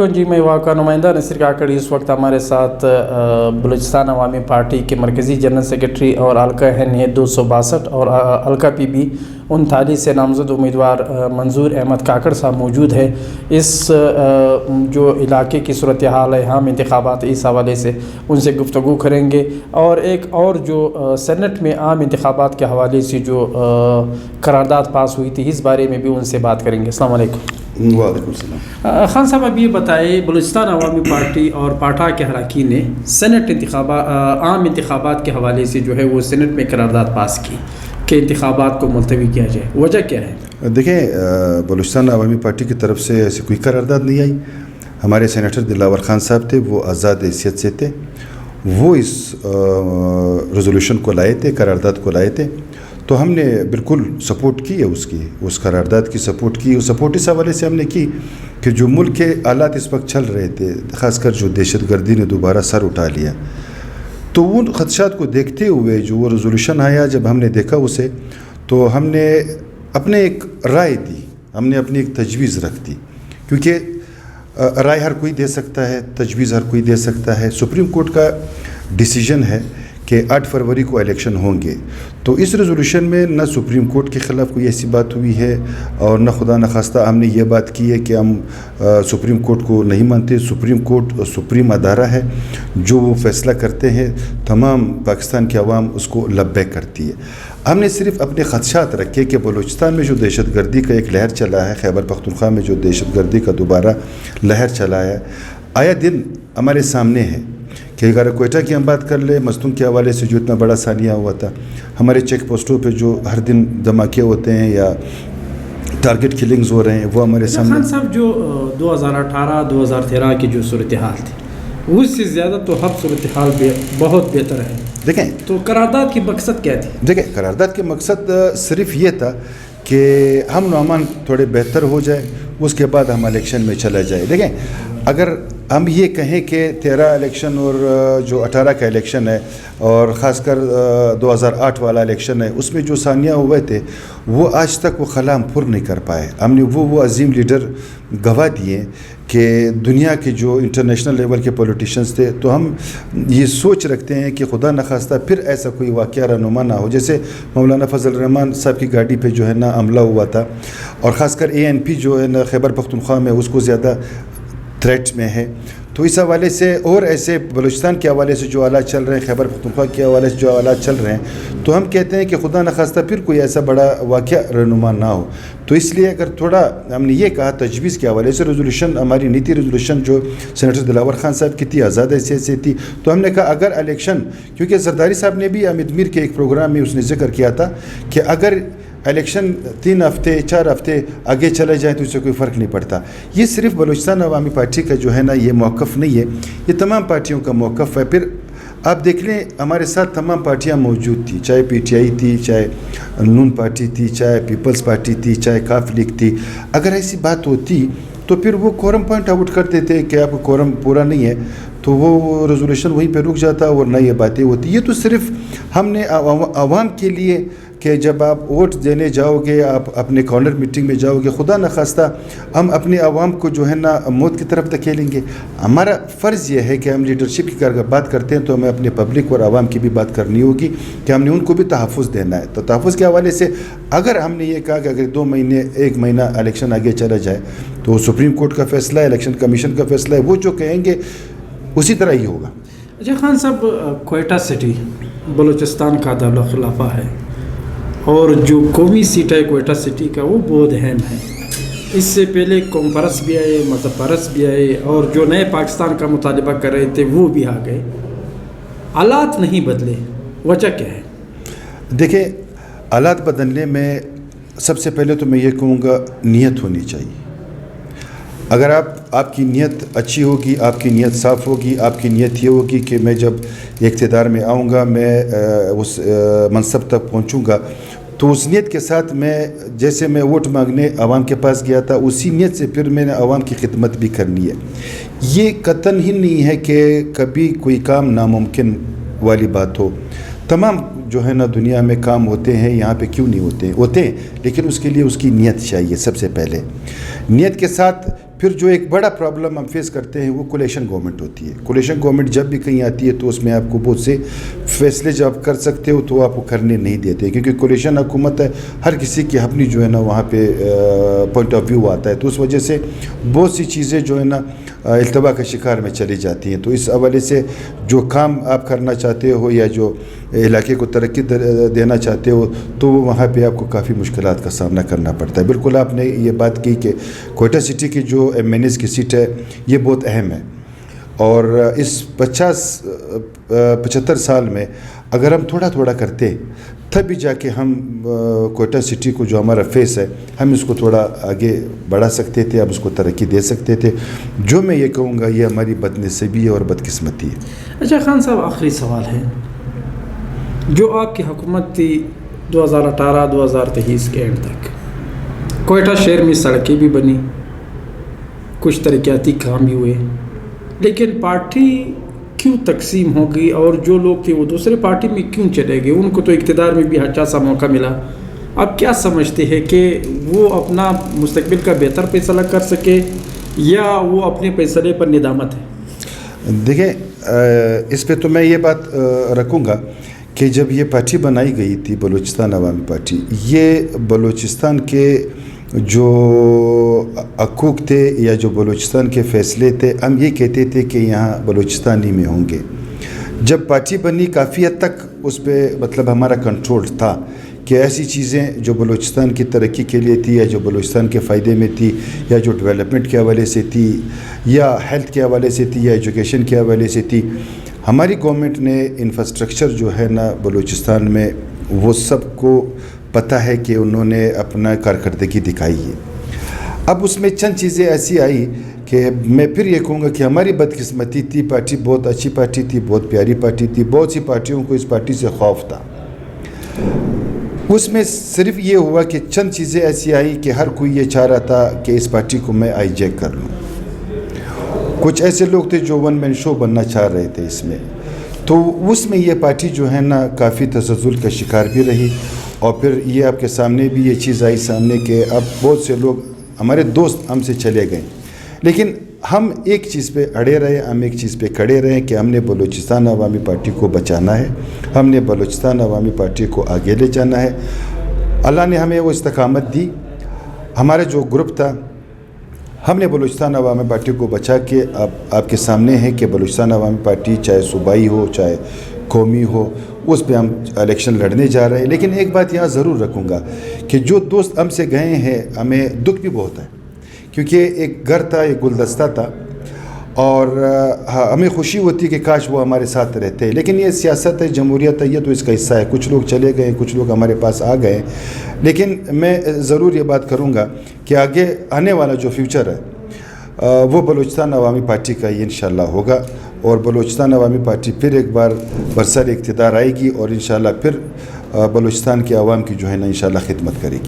جی میں واقع نمائندہ نصیر کاکڑ اس وقت ہمارے ساتھ بلوچستان عوامی پارٹی کے مرکزی جنرل سیکرٹری اور حلقہ ہیں 262 اور حلقہ پی بی 39 سے نامزد امیدوار منظور احمد کاکڑ صاحب موجود ہے۔ اس جو علاقے کی صورتحال ہے عام انتخابات اس حوالے سے ان سے گفتگو کریں گے، اور ایک اور جو سینٹ میں عام انتخابات کے حوالے سے جو قرارداد پاس ہوئی تھی اس بارے میں بھی ان سے بات کریں گے۔ السلام علیکم۔ وعلیکم السلام۔ خان صاحب اب یہ بتائے، بلوچستان عوامی پارٹی اور پاٹھا کے اراکین نے سینٹ عام انتخابات کے حوالے سے جو ہے وہ سینٹ میں قرارداد پاس کی کہ انتخابات کو ملتوی کیا جائے، وجہ کیا ہے؟ دیکھیں، بلوچستان عوامی پارٹی کی طرف سے ایسی کوئی قرارداد نہیں آئی۔ ہمارے سینیٹر دلاور خان صاحب تھے، وہ آزاد حیثیت سے تھے، وہ اس ریزولوشن کو لائے تھے، قرارداد کو لائے تھے، تو ہم نے بالکل سپورٹ کی ہے اس قرارداد کی سپورٹ کی، اور سپورٹ اس حوالے سے ہم نے کی کہ جو ملک کے حالات اس وقت چل رہے تھے، خاص کر جو دہشت گردی نے دوبارہ سر اٹھا لیا، تو ان خدشات کو دیکھتے ہوئے جو وہ ریزولوشن آیا، جب ہم نے دیکھا اسے تو ہم نے اپنے ایک رائے دی، ہم نے اپنی ایک تجویز رکھ دی، کیونکہ رائے ہر کوئی دے سکتا ہے، تجویز ہر کوئی دے سکتا ہے۔ سپریم کورٹ کا ڈیسیجن ہے کہ 8 فروری کو الیکشن ہوں گے، تو اس ریزولوشن میں نہ سپریم کورٹ کے خلاف کوئی ایسی بات ہوئی ہے، اور نہ خدا نخواستہ ہم نے یہ بات کی ہے کہ ہم سپریم کورٹ کو نہیں مانتے۔ سپریم کورٹ سپریم ادارہ ہے، جو وہ فیصلہ کرتے ہیں تمام پاکستان کی عوام اس کو لبیک کرتی ہے۔ ہم نے صرف اپنے خدشات رکھے کہ بلوچستان میں جو دہشت گردی کا ایک لہر چلا ہے، خیبر پختونخوا میں جو دہشت گردی کا دوبارہ لہر چلا ہے، آیا دن ہمارے سامنے ہے کہ اگر کوئٹہ کی ہم بات کر لیں، مستونگ کے حوالے سے جو اتنا بڑا سانحہ ہوا تھا، ہمارے چیک پوسٹوں پہ جو ہر دن دھماکے ہوتے ہیں یا ٹارگٹ کلنگز ہو رہے ہیں، وہ ہمارے سامنے۔ خان صاحب، جو 2018-2013 کی جو صورتحال تھی اس سے زیادہ تو اب صورتحال بہت بہتر ہے، دیکھیں تو قرارداد کی مقصد کیا تھی؟ دیکھیں، قرارداد کے مقصد صرف یہ تھا کہ ہم نعمان تھوڑے بہتر ہو جائے، اس کے بعد ہم الیکشن میں چلا جائے۔ دیکھیں، اگر ہم یہ کہیں کہ 13 الیکشن اور جو 18 کا الیکشن ہے، اور خاص کر 2008 والا الیکشن ہے، اس میں جو سانحہ ہوئے تھے وہ آج تک وہ خلا ہم پر نہیں کر پائے۔ ہم نے وہ عظیم لیڈر گوا دیے کہ دنیا کے جو انٹرنیشنل لیول کے پولیٹیشنز تھے، تو ہم یہ سوچ رکھتے ہیں کہ خدا نخواستہ پھر ایسا کوئی واقعہ رونما نہ ہو، جیسے مولانا فضل الرحمان صاحب کی گاڑی پہ جو ہے نا حملہ ہوا تھا، اور خاص کر ANP جو ہے نا خیبر پختونخوا میں اس کو زیادہ تھریٹ میں ہے۔ تو اس حوالے سے اور ایسے بلوچستان کے حوالے سے جو حالات چل رہے ہیں، خیبر پختونخوا کے حوالے سے جو حالات چل رہے ہیں، تو ہم کہتے ہیں کہ خدا نخواستہ پھر کوئی ایسا بڑا واقعہ رونما نہ ہو۔ تو اس لیے اگر تھوڑا ہم نے یہ کہا تجویز کے حوالے سے، ریزولوشن ہماری نیتی ریزولوشن جو سینیٹر دلاور خان صاحب کی تھی، آزاد حیثیت سے تھی، تو ہم نے کہا اگر الیکشن، کیونکہ زرداری صاحب نے بھی حامد میر کے ایک پروگرام میں اس نے ذکر کیا تھا کہ اگر الیکشن 3 ہفتے 4 ہفتے آگے چلے جائیں تو اس سے کوئی فرق نہیں پڑتا۔ یہ صرف بلوچستان عوامی پارٹی کا جو ہے نا یہ موقف نہیں ہے، یہ تمام پارٹیوں کا موقف ہے۔ پھر آپ دیکھ لیں، ہمارے ساتھ تمام پارٹیاں موجود تھیں، چاہے PTI تھی، چاہے نون پارٹی تھی، چاہے پیپلز پارٹی تھی، چاہے کاف لیگ تھی۔ اگر ایسی بات ہوتی تو پھر وہ کورم پوائنٹ آؤٹ کرتے تھے کہ آپ کو کورم پورا نہیں ہے، تو وہ ریزولوشن وہیں پہ رک جاتا اور نہ یہ باتیں ہوتی۔ یہ تو صرف ہم نے عوام کے لیے کہ جب آپ ووٹ دینے جاؤ گے، آپ اپنے کارنر میٹنگ میں جاؤ گے، خدا نخواستہ ہم اپنے عوام کو جو ہے نا موت کی طرف دھکیلیں گے۔ ہمارا فرض یہ ہے کہ ہم لیڈرشپ کی اگر بات کرتے ہیں تو ہمیں اپنے پبلک اور عوام کی بھی بات کرنی ہوگی کہ ہم نے ان کو بھی تحفظ دینا ہے۔ تو تحفظ کے حوالے سے اگر ہم نے یہ کہا کہ اگر 2 مہینے 1 مہینہ الیکشن آگے چلا جائے تو سپریم کورٹ کا فیصلہ ہے، الیکشن کمیشن کا فیصلہ ہے، وہ جو کہیں گے اسی طرح ہی ہوگا۔ اچھا خان صاحب، کوئٹہ سٹی بلوچستان کا دارالخلافہ ہے، اور جو قومی سیٹ ہے کوئٹہ سٹی کا وہ بہت اہم ہے۔ اس سے پہلے قوم پرست بھی آئے، مذہب پرست بھی آئے، اور جو نئے پاکستان کا مطالبہ کر رہے تھے وہ بھی آ گئے، حالات نہیں بدلے، وجہ کیا ہے؟ دیکھیں، حالات بدلنے میں سب سے پہلے تو میں یہ کہوں گا نیت ہونی چاہیے۔ اگر آپ کی نیت اچھی ہوگی، آپ کی نیت صاف ہوگی، آپ کی نیت یہ ہوگی کہ میں جب اقتدار میں آؤں گا، میں اس منصب تک پہنچوں گا، تو اس نیت کے ساتھ جیسے میں ووٹ مانگنے عوام کے پاس گیا تھا، اسی نیت سے پھر میں نے عوام کی خدمت بھی کرنی ہے۔ یہ قطعاً ہی نہیں ہے کہ کبھی کوئی کام ناممکن والی بات ہو۔ تمام جو ہے نا دنیا میں کام ہوتے ہیں، یہاں پہ کیوں نہیں ہوتے ہیں، لیکن اس کے لیے اس کی نیت چاہیے۔ سب سے پہلے نیت کے ساتھ پھر جو ایک بڑا پرابلم ہم فیس کرتے ہیں وہ کولیشن گورنمنٹ ہوتی ہے. کولیشن گورنمنٹ جب بھی کہیں آتی ہے تو اس میں آپ کو بہت سے فیصلے جب آپ کر سکتے ہو تو آپ کو کرنے نہیں دیتے, کیونکہ کولیشن حکومت ہے, ہر کسی کی اپنی جو ہے نا وہاں پہ پوائنٹ آف ویو آتا ہے, تو اس وجہ سے بہت سی چیزیں جو ہے نا التوا کا شکار میں چلی جاتی ہیں. تو اس حوالے سے جو کام آپ کرنا چاہتے ہو یا جو علاقے کو ترقی دینا چاہتے ہو تو وہاں پہ آپ کو کافی مشکلات کا سامنا کرنا پڑتا ہے. بالکل آپ نے یہ بات کی کہ کوئٹہ سٹی کی جو ایم این ایز کی سیٹ ہے یہ بہت اہم ہے, اور اس 75 سال میں اگر ہم تھوڑا تھوڑا کرتے تب بھی جا کے ہم کوئٹہ سٹی کو جو ہمارا فیس ہے ہم اس کو تھوڑا آگے بڑھا سکتے تھے, ہم اس کو ترقی دے سکتے تھے. جو میں یہ کہوں گا یہ ہماری بد نصیبی ہے اور بدقسمتی ہے. اچھا خان صاحب, آخری سوال ہے, جو آپ کی حکومت تھی 2018-2023 کے اینڈ تک, کوئٹہ شہر میں سڑکیں بھی بنی, کچھ ترقیاتی کام بھی ہوئے, لیکن پارٹی کیوں تقسیم ہو گئی اور جو لوگ تھے وہ دوسرے پارٹی میں کیوں چلے گئے؟ ان کو تو اقتدار میں بھی اچھا سا موقع ملا. آپ کیا سمجھتے ہیں کہ وہ اپنا مستقبل کا بہتر فیصلہ کر سکے یا وہ اپنے فیصلے پر ندامت ہے؟ دیکھیں, اس پہ تو میں یہ بات رکھوں گا کہ جب یہ پارٹی بنائی گئی تھی بلوچستان عوامی پارٹی, یہ بلوچستان کے جو حقوق تھے یا جو بلوچستان کے فیصلے تھے ہم یہ کہتے تھے کہ یہاں بلوچستانی میں ہوں گے. جب پارٹی بنی کافی حد تک اس پہ مطلب ہمارا کنٹرول تھا کہ ایسی چیزیں جو بلوچستان کی ترقی کے لیے تھی یا جو بلوچستان کے فائدے میں تھی یا جو ڈیولپمنٹ کے حوالے سے تھی یا ہیلتھ کے حوالے سے تھی یا ایجوکیشن کے حوالے سے تھی, ہماری گورنمنٹ نے انفراسٹرکچر جو ہے نا بلوچستان میں وہ سب کو پتہ ہے کہ انہوں نے اپنا کارکردگی دکھائی ہے. اب اس میں چند چیزیں ایسی آئی کہ میں پھر یہ کہوں گا کہ ہماری بدقسمتی تھی. پارٹی بہت اچھی پارٹی تھی, بہت پیاری پارٹی تھی, بہت سی پارٹیوں کو اس پارٹی سے خوف تھا. اس میں صرف یہ ہوا کہ چند چیزیں ایسی آئی کہ ہر کوئی یہ چاہ رہا تھا کہ اس پارٹی کو میں آئی جیک کر لوں. کچھ ایسے لوگ تھے جو ون مین شو بننا چاہ رہے تھے اس میں, تو اس میں یہ پارٹی جو ہے نا کافی تزلزل کا شکار بھی رہی. اور پھر یہ آپ کے سامنے بھی یہ چیز آئی سامنے کہ اب بہت سے لوگ ہمارے دوست ہم سے چلے گئے, لیکن ہم ایک چیز پہ اڑے رہے, ہم ایک چیز پہ کھڑے رہے کہ ہم نے بلوچستان عوامی پارٹی کو بچانا ہے, ہم نے بلوچستان عوامی پارٹی کو آگے لے جانا ہے. اللہ نے ہمیں وہ استقامت دی. ہمارا جو گروپ تھا ہم نے بلوچستان عوامی پارٹی کو بچا کے اب آپ کے سامنے ہے کہ بلوچستان عوامی پارٹی چاہے صوبائی ہو چاہے قومی ہو اس پہ ہم الیکشن لڑنے جا رہے ہیں. لیکن ایک بات یہاں ضرور رکھوں گا کہ جو دوست ہم سے گئے ہیں ہمیں دکھ بھی بہت ہے, کیونکہ ایک گھر تھا, ایک گلدستہ تھا, اور ہمیں خوشی ہوتی کہ کاش وہ ہمارے ساتھ رہتے. لیکن یہ سیاست ہے, جمہوریت ہے, یہ تو اس کا حصہ ہے. کچھ لوگ چلے گئے, کچھ لوگ ہمارے پاس آ گئے, لیکن میں ضرور یہ بات کروں گا کہ آگے آنے والا جو فیوچر ہے وہ بلوچستان عوامی پارٹی کا ہی انشاءاللہ ہوگا, اور بلوچستان عوامی پارٹی پھر ایک بار برسر اقتدار آئے گی اور انشاءاللہ پھر بلوچستان کے عوام کی جو ہے نا انشاءاللہ خدمت کرے گی.